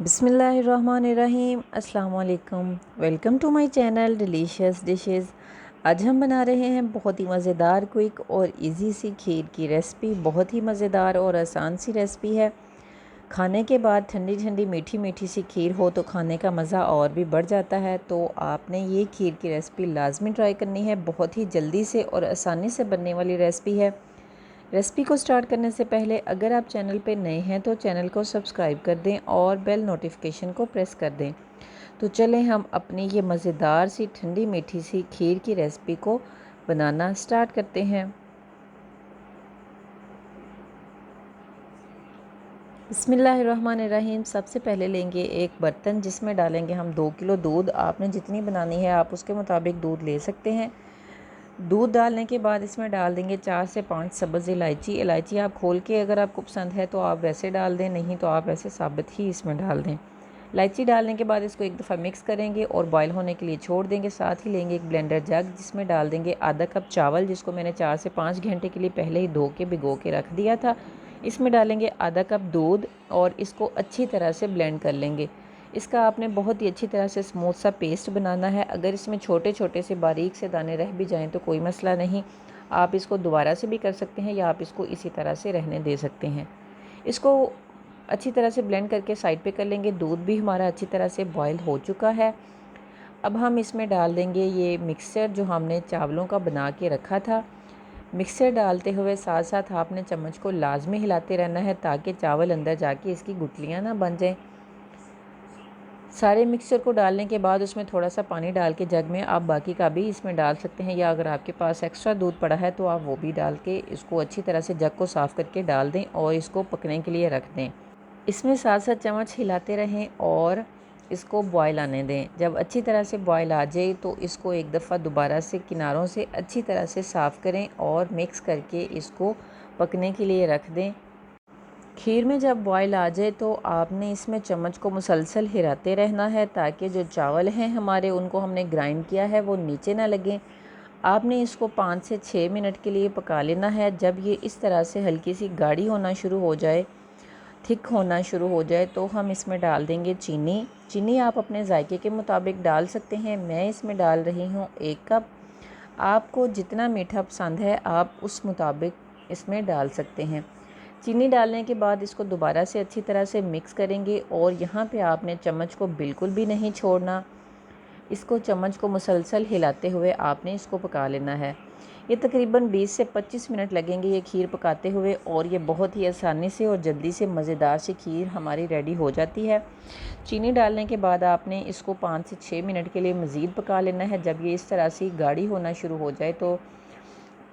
बिस्मिल्लाहिर्रहमानिर्रहीम। अस्सलाम वालेकुम। Welcome to my channel delicious dishes. आज हम बना रहे हैं बहुत ही मज़ेदार, क्विक और इजी सी खीर की रेसिपी। बहुत ही मज़ेदार और आसान सी रेसिपी है। खाने के बाद ठंडी ठंडी मीठी मीठी सी खीर हो तो खाने का मज़ा और भी बढ़ जाता है। तो आपने ये खीर की रेसिपी लाजमी ट्राई करनी है। बहुत ही जल्दी से और आसानी से बनने वाली रेसिपी है। रेसिपी को स्टार्ट करने से पहले अगर आप चैनल पर नए हैं तो चैनल को सब्सक्राइब कर दें और बेल नोटिफिकेशन को प्रेस कर दें। तो चलें हम अपनी ये मज़ेदार सी ठंडी मीठी सी खीर की रेसिपी को बनाना स्टार्ट करते हैं। बिस्मिल्लाहिर्रहमानिर्रहीम। सबसे पहले लेंगे एक बर्तन, जिसमें डालेंगे हम 2 किलो दूध। आपने जितनी बनानी है आप उसके मुताबिक दूध ले सकते हैं। दूध डालने के बाद इसमें डाल देंगे 4 से 5 सब्ज़ इलायची। इलायची आप खोल के अगर आपको पसंद है तो आप वैसे डाल दें, नहीं तो आप ऐसे साबित ही इसमें डाल दें। इलायची डालने के बाद इसको एक दफ़ा मिक्स करेंगे और बॉयल होने के लिए छोड़ देंगे। साथ ही लेंगे एक ब्लेंडर जग, जिसमें डाल देंगे आधा कप चावल, जिसको मैंने 4 से 5 घंटे के लिए पहले ही धो के भिगो के रख दिया था। इसमें डालेंगे आधा कप दूध और इसको अच्छी तरह से ब्लेंड कर लेंगे। इसका आपने बहुत ही अच्छी तरह से स्मूथ सा पेस्ट बनाना है। अगर इसमें छोटे छोटे से बारीक से दाने रह भी जाएं तो कोई मसला नहीं, आप इसको दोबारा से भी कर सकते हैं या आप इसको इसी तरह से रहने दे सकते हैं। इसको अच्छी तरह से ब्लेंड करके साइड पे कर लेंगे। दूध भी हमारा अच्छी तरह से बॉयल हो चुका है। अब हम इसमें डाल देंगे ये मिक्सचर जो हमने चावलों का बना के रखा था। मिक्सचर डालते हुए साथ साथ आपने चम्मच को लाजमी हिलाते रहना है ताकि चावल अंदर जाके इसकी गुठलियाँ ना बन जाएं। सारे मिक्सचर को डालने के बाद उसमें थोड़ा सा पानी डाल के जग में आप बाकी का भी इसमें डाल सकते हैं, या अगर आपके पास एक्स्ट्रा दूध पड़ा है तो आप वो भी डाल के इसको अच्छी तरह से जग को साफ़ करके डाल दें और इसको पकने के लिए रख दें। इसमें साथ साथ चम्मच हिलाते रहें और इसको बॉयल आने दें। जब अच्छी तरह से बॉयल आ जाए तो इसको एक दफ़ा दोबारा से किनारों से अच्छी तरह से साफ़ करें और मिक्स करके इसको पकने के लिए रख दें। खीर में जब बॉयल आ जाए तो आपने इसमें चम्मच को मुसलसल हिलाते रहना है ताकि जो चावल हैं हमारे, उनको हमने ग्राइंड किया है, वो नीचे ना लगें। आपने इसको 5 से 6 मिनट के लिए पका लेना है। जब ये इस तरह से हल्की सी गाढ़ी होना शुरू हो जाए, थिक होना शुरू हो जाए, तो हम इसमें डाल देंगे चीनी। चीनी आप अपने जायके के मुताबिक डाल सकते हैं। मैं इसमें डाल रही हूँ 1 कप। आपको जितना मीठा पसंद है आप उस मुताबिक इसमें डाल सकते हैं। चीनी डालने के बाद इसको दोबारा से अच्छी तरह से मिक्स करेंगे और यहाँ पे आपने चम्मच को बिल्कुल भी नहीं छोड़ना। इसको चम्मच को मुसलसल हिलाते हुए आपने इसको पका लेना है। ये तकरीबन 20 से 25 मिनट लगेंगे ये खीर पकाते हुए, और ये बहुत ही आसानी से और जल्दी से मज़ेदार सी खीर हमारी रेडी हो जाती है। चीनी डालने के बाद आपने इसको 5 से 6 मिनट के लिए मज़ीद पका लेना है। जब ये इस तरह से गाढ़ी होना शुरू हो जाए तो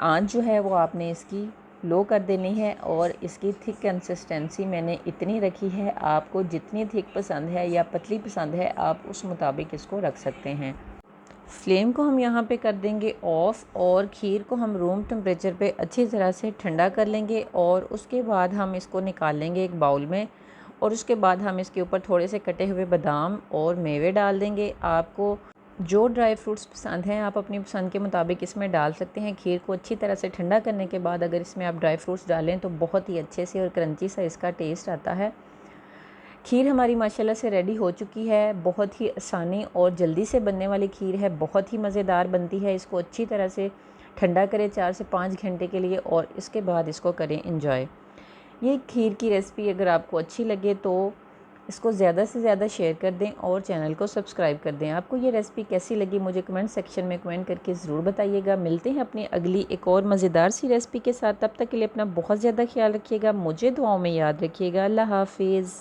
आंच जो है वो आपने इसकी लो कर देनी है, और इसकी थिक कंसिस्टेंसी मैंने इतनी रखी है। आपको जितनी थिक पसंद है या पतली पसंद है आप उस मुताबिक इसको रख सकते हैं। फ्लेम को हम यहाँ पे कर देंगे ऑफ़, और खीर को हम रूम टेम्परेचर पे अच्छी तरह से ठंडा कर लेंगे और उसके बाद हम इसको निकाल लेंगे एक बाउल में, और उसके बाद हम इसके ऊपर थोड़े से कटे हुए बादाम और मेवे डाल देंगे। आपको जो ड्राई फ्रूट्स पसंद हैं आप अपनी पसंद के मुताबिक इसमें डाल सकते हैं। खीर को अच्छी तरह से ठंडा करने के बाद अगर इसमें आप ड्राई फ्रूट्स डालें तो बहुत ही अच्छे से और क्रंची सा इसका टेस्ट आता है। खीर हमारी माशाल्लाह से रेडी हो चुकी है। बहुत ही आसानी और जल्दी से बनने वाली खीर है, बहुत ही मज़ेदार बनती है। इसको अच्छी तरह से ठंडा करें 4 से 5 घंटे के लिए और इसके बाद इसको करें एंजॉय। ये खीर की रेसिपी अगर आपको अच्छी लगे तो इसको ज़्यादा से ज़्यादा शेयर कर दें और चैनल को सब्सक्राइब कर दें। आपको ये रेसिपी कैसी लगी मुझे कमेंट सेक्शन में कमेंट करके ज़रूर बताइएगा। मिलते हैं अपनी अगली एक और मज़ेदार सी रेसिपी के साथ। तब तक के लिए अपना बहुत ज़्यादा ख्याल रखिएगा, मुझे दुआओं में याद रखिएगा। अल्लाह हाफिज़।